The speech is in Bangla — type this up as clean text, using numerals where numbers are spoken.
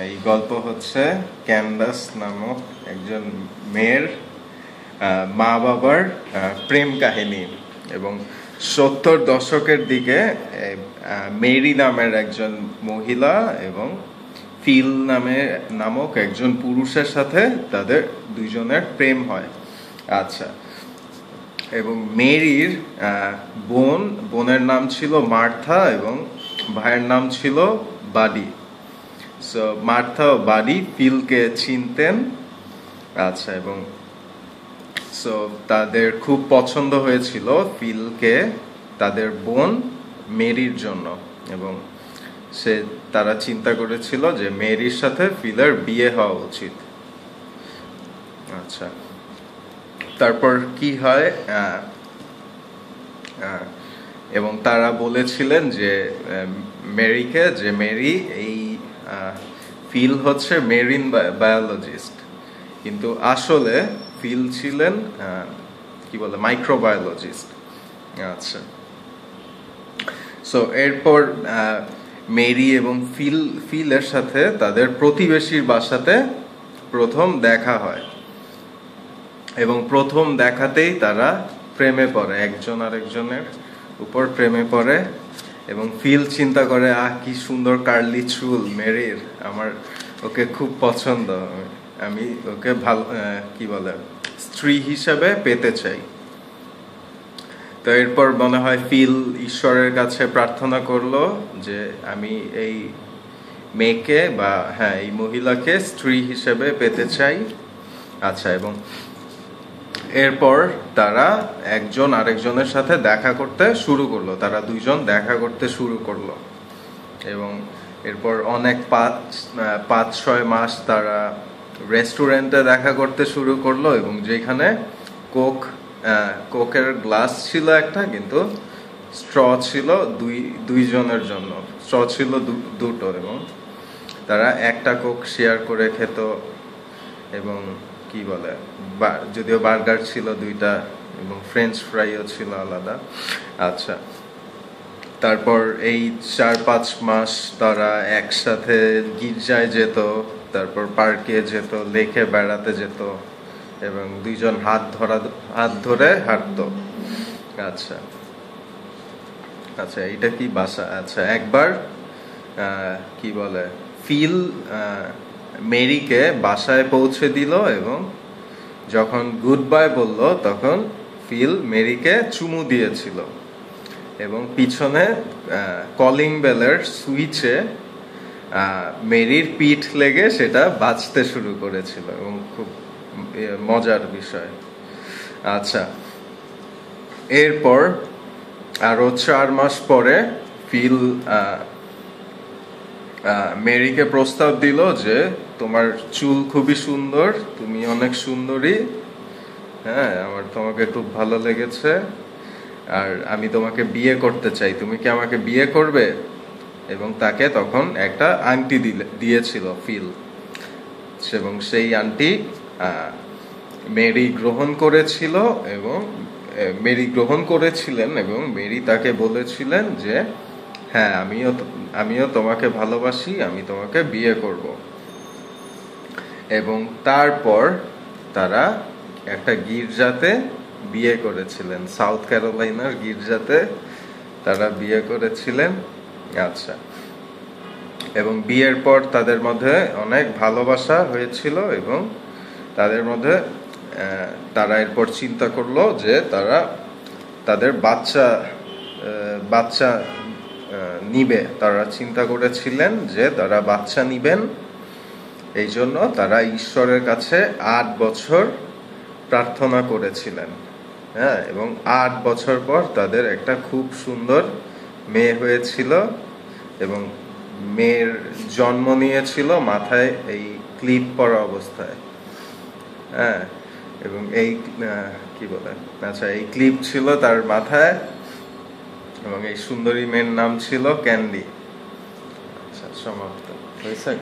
এই গল্প হচ্ছে ক্যান্ডাস নামক একজন মেয়ের মা বাবার প্রেম কাহিনী এবং 70 দশকের দিকে মেরি নামের একজন মহিলা এবং ফিল নামক একজন পুরুষের সাথে তাদের দুইজনের প্রেম হয়। আচ্ছা, এবং মেরির বোনের নাম ছিল মার্থা এবং ভাইয়ের নাম ছিল বাডি। সো মার্থা ও বাডি ফিলকে চিনতেন। আচ্ছা, এবং সো তাদের খুব পছন্দ হয়েছিল ফিলকে তাদের বোন মেরির জন্য, এবং তারা চিন্তা করেছিল যে মেরির সাথে ফিলের বিয়ে হওয়া উচিত। আচ্ছা, তারপর কি হয়, এবং তারা বলেছিলেন যে মেরিকে যে মেরি এই ফিল হচ্ছে মেরিন বায়োলজিস্ট, কিন্তু আসলে ফিল ছিলেন মাইক্রোবায়োলজিস্ট। আচ্ছা, সো এরপর মেরি এবং ফিলের সাথে তাদের প্রতিবেশীর বাসাতে প্রথম দেখা হয় এবং প্রথম দেখাতেই তারা প্রেমে পড়ে, একজন আরেকজনের উপর প্রেমে পড়ে। এবং ফিল চিন্তা করে, কি সুন্দর কার্লি চুল মেরির, আমার ওকে খুব পছন্দ, আমি ওকে ভালো স্ত্রী হিসেবে পেতে চাই। তো এরপর মনে হয় ফিল ঈশ্বরের কাছে প্রার্থনা করলো যে আমি এই মেয়েকে এই মহিলাকে স্ত্রী হিসেবে পেতে চাই। আচ্ছা, এবং এরপর তারা একজন আরেকজনের সাথে দেখা করতে শুরু করলো, তারা দুইজন দেখা করতে শুরু করলো এবং এরপর অনেক 5-6 মাস তারা রেস্টুরেন্টে দেখা করতে শুরু করলো, এবং যেখানে কোকের গ্লাস ছিল একটা, কিন্তু স্ট্র ছিল দুইজনের জন্য, স্ট্র ছিল দুটো, এবং তারা একটা কোক শেয়ার করে খেত। এবং যদিও বার্গার ছিল 2টা এবং ফ্রেঞ্চ ফ্রাইও ছিল আলাদা। আচ্ছা, তারপর এই 4-5 মাস তারা একসাথে গির্জায় যেত, তারপর পার্কে যেত, লেকে বেড়াতে যেত এবং দুইজন হাত ধরে হাঁটতো। আচ্ছা আচ্ছা, এটা কি বাসা? আচ্ছা, একবার ফিল মেরিকে বাসায় পৌঁছে দিল, এবং যখন গুড বাই বলল তখন ফিল মেরিকে চুমু দিয়েছিল, এবং পিছনে কলিং বেলের সুইচে মেরির পিঠ লেগে সেটা বাজতে শুরু করেছিল, এবং খুব মজার বিষয়। আচ্ছা, এরপর আরো 4 মাস পরে ফিল মেরিকে প্রস্তাব দিল যে তোমার চুল খুবই সুন্দর, তুমি অনেক সুন্দরী, আমার তোমাকে খুব ভালো লেগেছে, আর আমি তোমাকে বিয়ে করতে চাই, তুমি কি আমাকে বিয়ে করবে? এবং তাকে তখন একটা আংটি দিয়েছিল ফিল, এবং সেই আংটি মেরি গ্রহণ করেছিলেন এবং মেরি তাকে বলেছিলেন যে হ্যাঁ, আমিও তোমাকে ভালোবাসি, আমি তোমাকে বিয়ে করব। এবং তারপর তারা একটা গির্জাতে বিয়ে করেছিলেন, সাউথ ক্যারোলাইনার গির্জাতে তারা বিয়ে করেছিলেন। আচ্ছা, এবং বিয়ের পর তাদের মধ্যে অনেক ভালোবাসা হয়েছিল, এবং তাদের মধ্যে তারা এরপর চিন্তা করলো যে তাদের বাচ্চা নিবে, তারা চিন্তা করেছিলেন যে তারা বাচ্চা নিবেন। এই জন্য তারা ঈশ্বরের কাছে 8 বছর প্রার্থনা করেছিলেন, এবং 8 বছর পর তাদের একটা খুব সুন্দর মেয়ে হয়েছিল, এবং মেয়ের জন্ম নিয়েছিল মাথায় এই ক্লিপ পরা অবস্থায়, এবং এই এই ক্লিপ ছিল তার মাথায়, এবং এই সুন্দরী মেয়ের নাম ছিল ক্যান্ডি। আচ্ছা, সমাপ্ত হয়েছে।